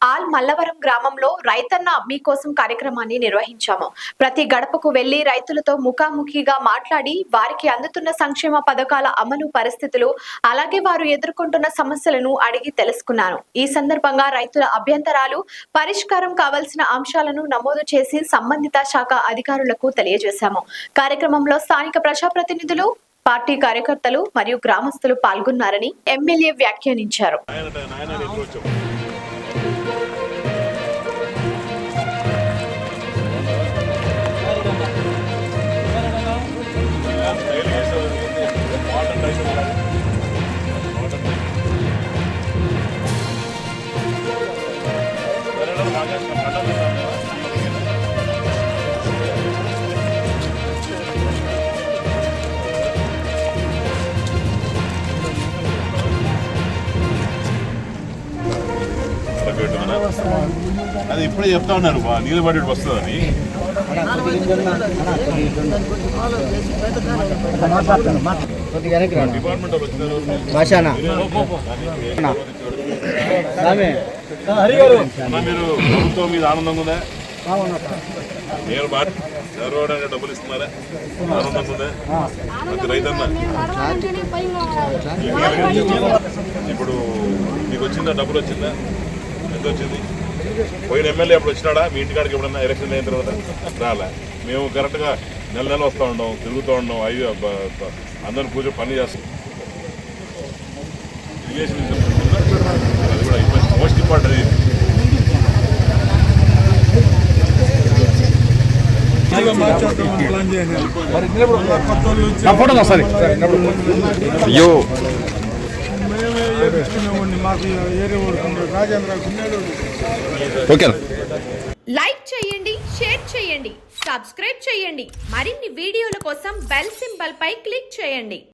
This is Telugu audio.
ఆల్ మల్లవరం గ్రామంలో రైతన్న మీకోసం కార్యక్రమాన్ని నిర్వహించాము. ప్రతి గడపకు వెళ్లి రైతులతో ముఖాముఖిగా మాట్లాడి వారికి అందుతున్న సంక్షేమ పథకాల అమలు పరిస్థితులు అలాగే వారు ఎదుర్కొంటున్న సమస్యలను అడిగి తెలుసుకున్నాను. ఈ సందర్భంగా రైతుల అభ్యంతరాలు పరిష్కారం కావాల్సిన అంశాలను నమోదు చేసి సంబంధిత శాఖ అధికారులకు తెలియజేశాము. కార్యక్రమంలో స్థానిక ప్రజాప్రతినిధులు, పార్టీ కార్యకర్తలు మరియు గ్రామస్తులు పాల్గొన్నారని ఎమ్మెల్యే వ్యాఖ్యానించారు. అది ఇప్పుడే చెప్తా ఉన్నారు నీళ్ళు పడి వస్తుందని. డిపార్ట్మెంట్ మీరు ప్రభుత్వం మీద ఆనందంగా ఉందా? నేను చదవడానికి డబ్బులు ఇస్తున్నారా? ఆనందంగా ఉందా? అది రైతన్న ఇప్పుడు మీకు వచ్చిందా? డబ్బులు వచ్చిందా? ఎంత వచ్చింది? పోయిన ఎమ్మెల్యే అప్పుడు వచ్చినాడా మీ ఇంటికాడికి? ఎప్పుడన్నా ఎలక్షన్ అయిన తర్వాత రాలే. మేము కరెక్ట్గా నెల వస్తూ ఉన్నాం, తిరుగుతూ ఉన్నాం, అందరూ పూజ పని చేస్తాం. ఇరిగేషన్ అది కూడా మోస్ట్ ఇంపార్టెంట్. అయ్యో లైక్ చేయండి, షేర్ చేయండి, సబ్స్క్రైబ్ చేయండి. మరిన్ని వీడియోల కోసం బెల్ సింబల్ పై క్లిక్ చేయండి.